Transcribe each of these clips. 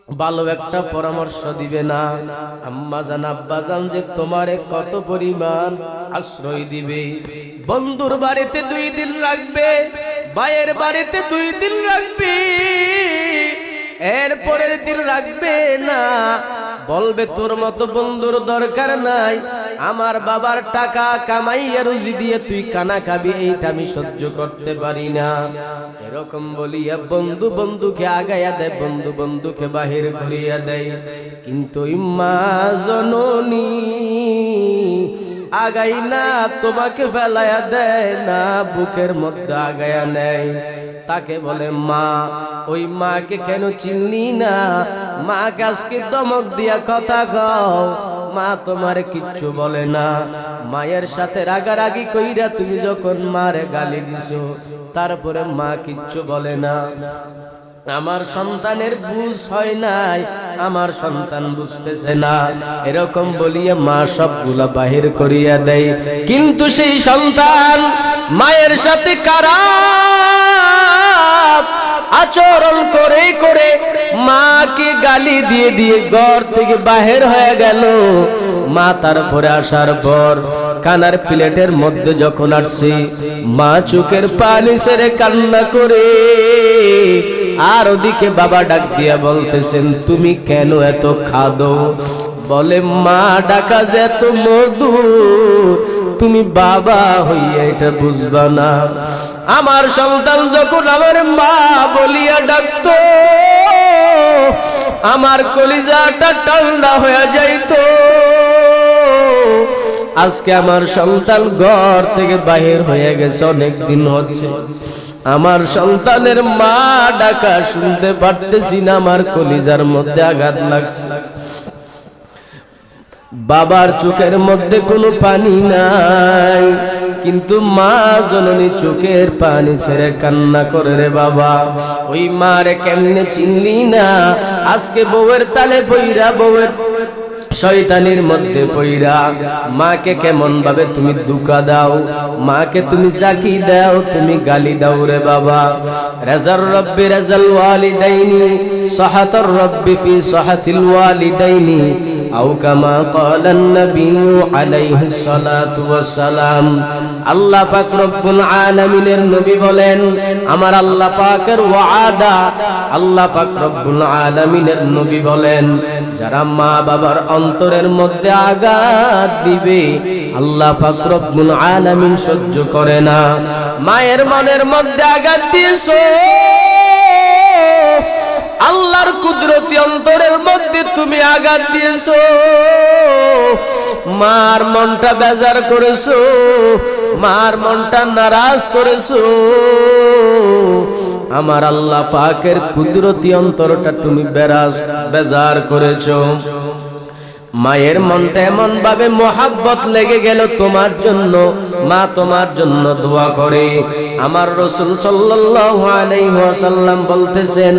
ভালো একটা পরামর্শ দিবে না। আম্মা জান আব্বা জান যে তোমারে কত পরিমাণ আশ্রয় দিবে। বন্ধুর বাড়িতে 2 দিন রাখবে, ভাইয়ের বাড়িতে 2 দিন রাখবে, এর পরের দিন রাখবে না। বলবে তোর মতো বন্ধুর দরকার নাই, আমার বাবার টাকা কামাইয়া রুজি দিয়ে তুই কানা খাবি, এইটা আমি সহ্য করতে পারি না। এরকম বলিয়া বন্ধু বন্ধুকে আগাইয়া দেয়, বন্ধু বন্ধুকে বাহির করিয়া দেয়। কিন্তু মা জননী আগাই না, তোমাকে ফেলাইয়া দেয় না, বুকের মধ্যে আগাইয়া নেয়। তাকে বলে মা। ওই মাকে কেন চিনলি না? মাকে আজকে দমক দিয়া কথা কও। মা তোমার কিচ্ছু বলে না। মায়ের সাথে রাগারাগি কইরা তুমি যখন মারে গালি দিছো, তারপরে মা কিচ্ছু বলে না। আমার সন্তানের বুঝ হয় নাই, আমার সন্তান বুঝতেছে না, এরকম বলিয়া মা সবগুলা বাহির করিয়া দেয়। কিন্তু সেই সন্তান মায়ের সাথে খারাপ আচরণ করে করে মাকে গালি দিয়ে দিয়ে ঘর থেকে বাহির হয়ে গেল। মা তারপরে আসার পর কানার প্লেটের মধ্যে যখন আসছে, মা চোখের পানি ছেড়ে কান্না করে। আর ওদিকে বাবা ডাক দিয়া বলতেছেন, তুমি কেন এত খাদো? বলে মা ডাকা যে এত মধুর, তুমি বাবা হইয়া এটা বুঝবা না। আমার সন্তান যখন আমার মা বলিয়া ডাকতো, আমার কলিজাটা ঠান্ডা হয়ে যাইতো। আজকে আমার সন্তান ঘর থেকে বাহির হয়ে গেছে, অনেক দিন হচ্ছে, আমার সন্তানের মা ডাকা শুনতে পারতেছি না, আমার কলিজার মধ্যে আঘাত লাগছে। বাবার চোখের মধ্যে কোনো পানি নাই, কিন্তু মা জননী চোখের পানি ছেড়ে কান্না করে। রে বাবা, ওই মারে কেমনে চিনলি না? আজকে বউয়ের তালে পইরা, বউয়ের শয়তানির মধ্যে পইরা মাকে কেমন ভাবে তুমি দুকা দাও, মাকে তুমি জাকি দাও, তুমি গালি দাও। রে বাবা, রাজার রব্বি রাজাল ওয়ালিদাইনি, সাহাতার রব্বি ফি সাহাতিল ওয়ালিদাইনি, আও কামা ক্বালান নবিয়্যু আলাইহিস সালাতু ওয়াস সালাম। আল্লাহ পাক রব্বুল আলামিনের নবী বলেন, আমার আল্লাহ পাকের ওয়াদা, আল্লাহ পাক রব্বুল আলামিনের নবী বলেন, যারা মা বাবার অন্তরের মধ্যে আঘাত দিবে, আল্লাহ পাক রব্বুল আলামিন সহ্য করে না। মায়ের মনের মধ্যে আঘাত দিয়েছো, আল্লাহর কুদরতি অন্তরের মধ্যে তুমি আঘাত দিয়েছো, মার মনটা বেজার করেছো, মার মনটা নারাজ করেছো। আমার আল্লাহ পাকের কুদরতি অন্তরটা তুমি বেজার করেছো। মায়ের মনটা এমন ভাবে মোহাব্বত লেগে গেল তোমার জন্য, মা তোমার জন্য দোয়া করে। আমার রাসূল সাল্লাল্লাহু আলাইহি ওয়াসাল্লাম বলতেছেন,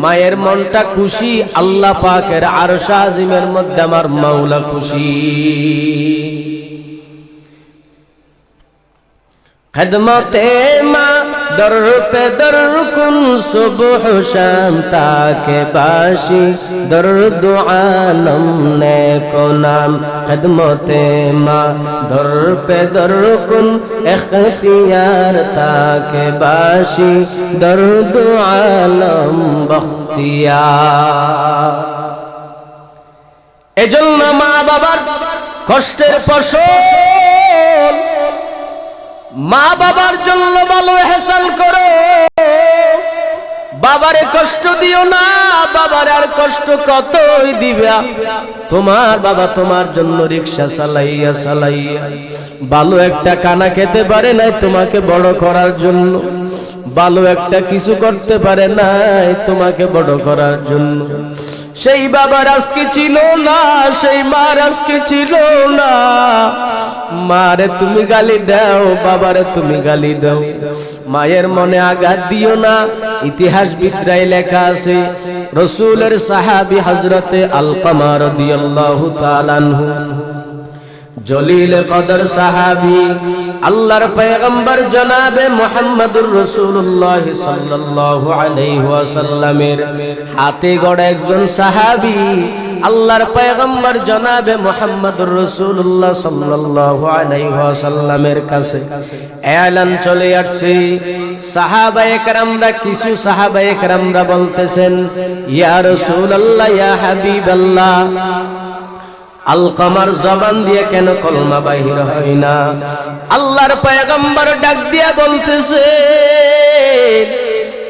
মায়ের মনটা খুশি, আল্লাহ পাকের আরশ আজিমের মধ্যে আমার মাওলা খুশি। খিদমতে মা দর পে দর কুন সুবহ শাম তাকে বাসি দরদ আলম নে কো নাম। খিদমতে মা দর পে দর কুন ইখতিয়ার তাকে বাসি দরদ আলম বখতিয়ার। এজন্য মা বাবার কষ্টের ফসল, মা বাবার জন্য ভালো ইহসান করো, বাবারে কষ্ট দিও না। বাবার আর কষ্ট কতই দিবা? তোমার বাবা তোমার জন্য রিকশা চালাইয়া চালাইয়া ভালো একটা কানা খেতে পারে নাই তোমাকে বড় করার জন্য, ভালো একটা কিছু করতে পারে নাই তোমাকে বড় করার জন্য। সেই বাবার আজকে ছিল না, সেই মার আজকে ছিল না। মারে তুমি গালি দাও, বাবারে তুমি গালি দাও, মায়ের মনে আঘাত দিও না। ইতিহাস বিদ্রায় লেখা আছে, রাসূলের সাহাবী হযরতে আলকামা রাদিয়াল্লাহু তাআলা আনহু, জলিল কদর সাহাবী আল্লাহর পয়গম্বর জনাবে মুহাম্মদুর রাসূলুল্লাহ সাল্লাল্লাহু আলাইহি ওয়াসাল্লামের হাতে গড়া একজন সাহাবী আল্লাহর পয়গম্বর জনাবে মুহাম্মদুর রাসূলুল্লাহ সাল্লাল্লাহু আলাইহি ওয়াসাল্লামের কাছে এলান চলে আসছে। সাহাবায়ে কেরামরা কিছু সাহাবায়ে কেরামরা বলতেছেন, ইয়া রাসূলুল্লাহ, ইয়া হাবিবাল্লাহ, আলকামার জবান দিয়ে কেন কলমা বাহির হয় না? আল্লাহর পয়গম্বর ডাক দিয়া বলতেছে,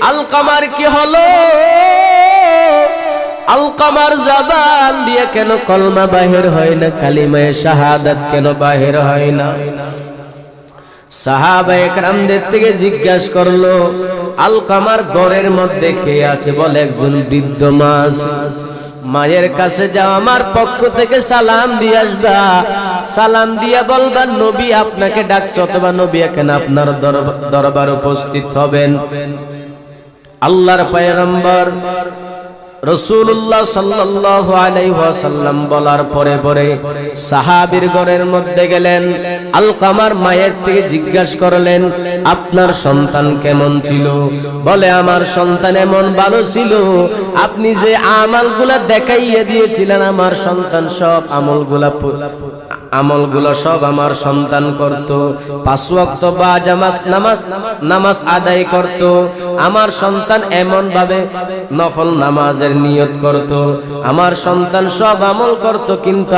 আলকামার কি হলো? আলকামার জবান দিয়ে কেন কলমা বাহির হয় না? কালিমায়ে শাহাদাত কেন বাহির হয় না? সাহাবায়ে কেরামদের থেকে জিজ্ঞাসা করলো, আলকামার ঘরের মধ্যে কে আছে? বলে একজন বৃদ্ধ মা আছে। মায়ের কাছে যাও, আমার পক্ষ থেকে সালাম দিয়ে আসবা, সালাম দিয়া বলবা নবী আপনাকে ডাকছে, অথবা নবী এখানে আপনার দরবার উপস্থিত হবেন। আল্লাহর পয়গম্বর রাসূলুল্লাহ সাল্লাল্লাহু আলাইহি ওয়াসাল্লাম বলার পরে পরে সাহাবীর ঘরের মধ্যে গেলেন। আলকামার মায়ের থেকে জিজ্ঞাসা করলেন, আপনার সন্তান কেমন ছিল? বলে আমার সন্তান এমন ভালো ছিল, আপনি যে আমলগুলা দেখাইয়া দিয়েছিলেন আমার সন্তান সব আমলগুলো সব আমার সন্তান করত। 5 ওয়াক্ত বা জামাত নামাজ আদায় করত। আমার সন্তান এমন ভাবে নফল নামাজের নিয়ত করত। আমার সন্তান সব আমল করত, কিন্তু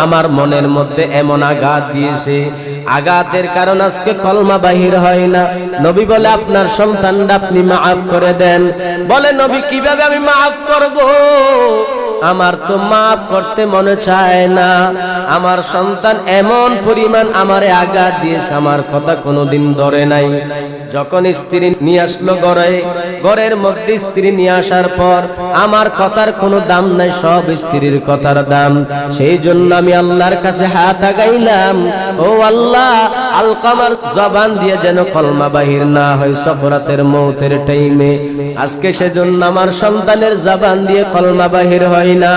আমার মনের মধ্যে এমন আঘাত দিয়েছে, আঘাতের কারণ আজকে কলমা বাহির হয় না। নবী বলে আপনার সন্তানটা আপনি মাফ করে দেন। বলে নবী কিভাবে আমি মাফ করব? আমার তো মাফ করতে মনে চায় না। আমার সন্তান এমন পরিমাণ আমারে আঘাত দিয়েছে, আমার কথা কোনোদিন ধরে নাই। যখন স্ত্রী নিয়ে আসলো ঘরের মধ্যে, স্ত্রী নিয়ে আসার পর আমার কথার কোনো দাম নাই, সব স্ত্রীর কথার দাম। সেই জন্য আমি আল্লাহর কাছে হাত আগাইলাম, ও আল্লাহ, আলকামার জবান দিয়ে যেন কলমা বাহির না হয় সফরাতের মৌতের টাইমে। আজকে সেজন্য আমার সন্তানের জবান দিয়ে কলমা বাহির হয় না।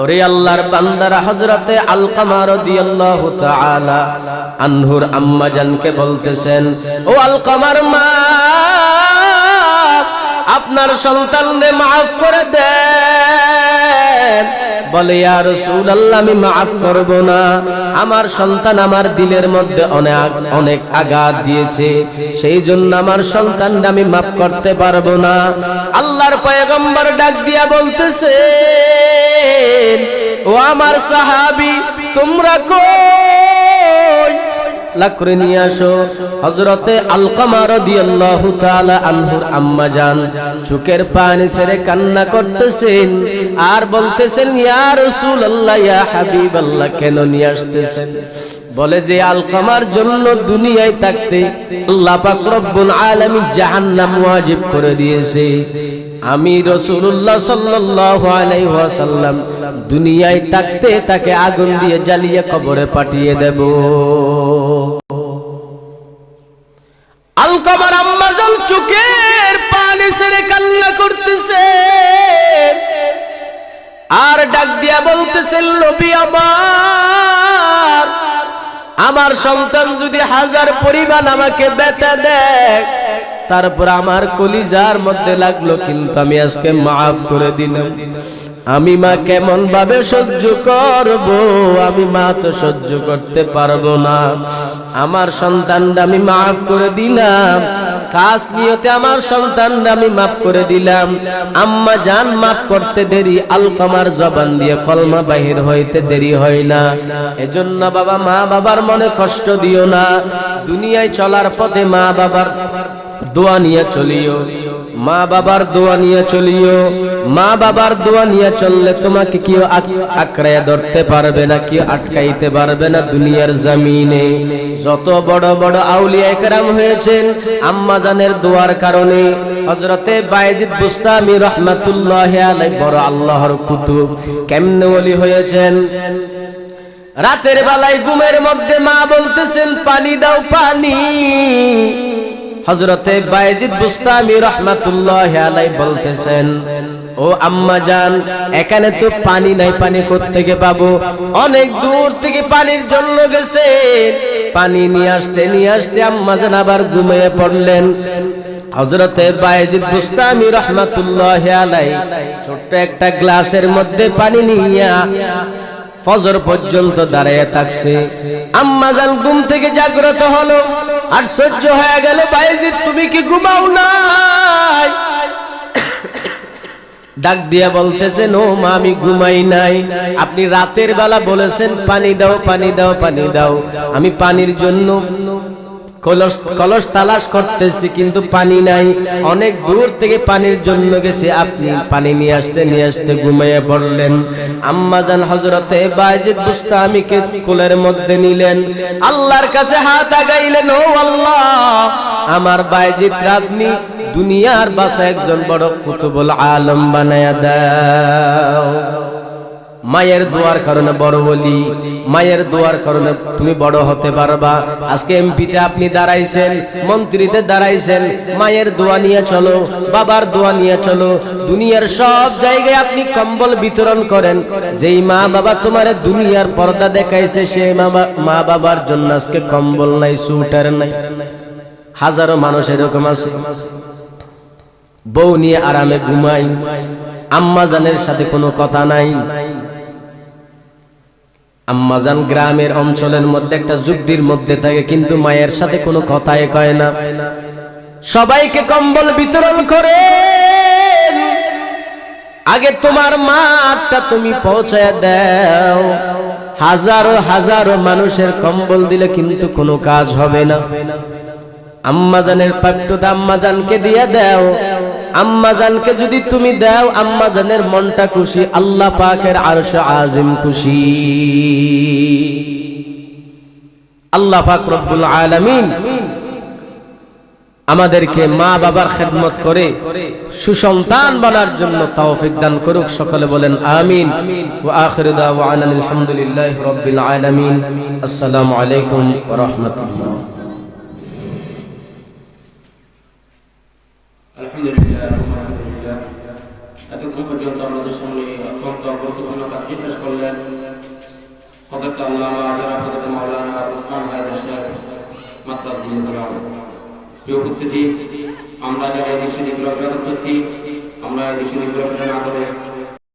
ওরে আল্লাহর বান্দারা, হযরতে আলকামা রাদিয়াল্লাহু তাআলা আনহুর আম্মা জানকে বলতেছেন, ও আলকামার মা, আপনার সন্তানকে maaf করে দেন। বলে ইয়া রাসূলুল্লাহ, আমি maaf করব না। আমার সন্তান আমার দিলের মধ্যে অনেক আঘাত দিয়েছে, সেই জন্য আমার সন্তানকে আমি maaf করতে পারবো না। আল্লাহর পয়গম্বর ডাক দিয়া বলতেছে, ও আমার সাহাবী, তোমরা কই? লাখ করে নিয়ে আসো। হযরতে আলকামা রাদিয়াল্লাহু তাআলা আনহুর আম্মা জান চোখের পানি ছেড়ে কান্না করতেছেন আর বলতেছেন, ইয়া রাসূলুল্লাহ, ইয়া হাবিবাল্লাহ, কেন নিয়ে আসতেছেন? বলে যে আলকামার জন্য দুনিয়ায় থাকতে আল্লাহ পাক রব্বুল আলামিন জাহান্নাম ওয়াজিব করে দিয়েছে। আমি রাসূলুল্লাহ সাল্লাল্লাহু আলাইহি ওয়াসাল্লাম দুনিয়ায় থাকতে তাকে আগুন দিয়ে জ্বালিয়ে কবরে পাঠিয়ে দেব। আলকামার আম্মা জান চোখের পানি ছেড়ে কান্না করতেছে আর ডাক দিয়া বলতেছেন, নবী আমার সন্তান যদি 1000 পরিমাণ আমাকে ব্যথা দেয়, তারপর আমার কলিজার মধ্যে লাগলো, কিন্তু আমি আজকে maaf করে দিলাম। আমি মা কেমন ভাবে সহ্য করব? আমি মা তো সহ্য করতে পারবো না। আমার সন্তানটা আমি maaf করে দিলাম, খাস নিয়তে আমার সন্তানটা আমি maaf করে দিলাম। আম্মা জান maaf করতে দেরি, আলকামার জবান দিয়ে কলমা বাহির হইতে দেরি হয় না। এজন্য বাবা, মা বাবার মনে কষ্ট দিও না। দুনিয়ায় চলার পথে মা বাবার দোয়া নিয়ে চলিও, মা বাবার দোয়া নিয়ে চলিও। মা বাবার দোয়া নিয়ে চললে তোমাকে কেউ আঁকড়াইয়া ধরতে পারবে না, কেউ আটকাইতে পারবে না দুনিয়ার জমিনে। যত বড় বড় আউলিয়া একরাম হয়েছেন আম্মা জানের দোয়ার কারণে। হযরতে বায়েজিদ বুস্তামি রাহমাতুল্লাহি আলাইহি বড় আল্লাহর কুতুব, কেমনে ওলি হয়েছেন? রাতের বেলায় ঘুমের মধ্যে মা বলতেছেন, পানি দাও, পানি। হযরতে বায়েজিদ বুস্তামি রাহমাতুল্লাহি আলাইহি বলতেছেন, ও আম্মা জান, এখানে তো পানি নাই, পানি কোত্থেকে পাবো? অনেক দূর থেকে পানির জন্য গেছে, পানি নিয়ে আসতে আম্মাজান আবার ঘুমিয়ে পড়লেন। হযরতে বায়েজিদ বুস্তামি রাহমাতুল্লাহি আলাইহি ছোট্ট একটা গ্লাসের মধ্যে পানি নিয়ে ফজর পর্যন্ত দাঁড়িয়ে থাকছে। আম্মাজান ঘুম থেকে জাগ্রত হলো, আশ্চর্য হয়ে গেল, বায়েজিদ তুমি কি ঘুমাও নাই? ডাক দিয়া বলতেছেন, ও মা আমি ঘুমাই নাই, আপনি রাতের বেলা বলেছেন পানি দাও পানি দাও পানি দাও, আমি পানির জন্য কলস তালাশ করতেছি কিন্তু পানি নাই, অনেক দূর থেকে পানির জন্য গেছি, আপনি পানি নিয়ে আসতে ঘুমিয়ে পড়লেন। আম্মাজান হযরতে বায়েজিদ বুস্তামিকে কোলের মধ্যে নিলেন, আল্লাহর কাছে হাত আগাইলেন, ও আল্লাহ আমার বায়েজিদ রাবনি দুনিয়ার বাসা একজন বড় কুতুবুল আলম বানায়া দাও। মায়ের দোয়ার কারণে বড় বলি, মায়ের দোয়ার কারণে তুমি বড় হতে পারবা। আজকে এমপিতে আপনি দাঁড়াইছেন, মন্ত্রীতে দাঁড়াইছেন, মায়ের দোয়া নিয়ে চলো, বাবার দোয়া নিয়ে চলো। দুনিয়ার সব জায়গায় আপনি কম্বল বিতরণ করেন, যেই মা বাবা তোমার দুনিয়ার পর্দা দেখাইছে সেই মা বাবার জন্য আজকে কম্বল নাই, সুটার নাই। হাজারো মানুষ এরকম আছে, বউ নিয়ে আরামে ঘুমাই, আম্মাজানের সাথে কোনো কথা নাই। আম্মাজান গ্রামের অঞ্চলের মধ্যে একটা ঝুপড়ির মধ্যে থাকে, কিন্তু মায়ের সাথে কোনো কথাই কয় না। সবাইকে কম্বল বিতরণ করে, আগে তোমার মাটা তুমি পৌঁছায় দাও। হাজারো হাজারো মানুষের কম্বল দিলে কিন্তু কোনো কাজ হবে না। আম্মাজানের প্রাপ্যতা আম্মাজানকে দিয়ে দাও। আম্মাজানকে যদি তুমি দাও, আম্মাজানের মনটা খুশি, আল্লাহ পাকের আরশে আজিম খুশি। আল্লাহ পাক রব্বুল আলামিন আমাদেরকে মা বাবার খেদমত করে সুসন্তান বানার জন্য তৌফিক দান করুক। সকলে বলেন আমিন। ওয়া আখিরু দাওয়ানা আলহামদুলিল্লাহি রাব্বিল আলামিন। আসসালামু আলাইকুম ওয়া রাহমাতুল্লাহ। আলহামদুলিল্লাহ, এতক্ষণ পর্যন্ত আমাদের সামনে অত্যন্ত গুরুত্বপূর্ণ তাকরীর পেশ করলেন হযরত আল্লামা হযরত মাওলানা উসমান হায়দার সাহেব মাদ্রাসাতুল। প্রিয় উপস্থিতি, আমরা যারা এদিক সেদিক ঘোরাফেরা করতেছি, আমরা এদিক সেদিক ঘোরাফেরা না করে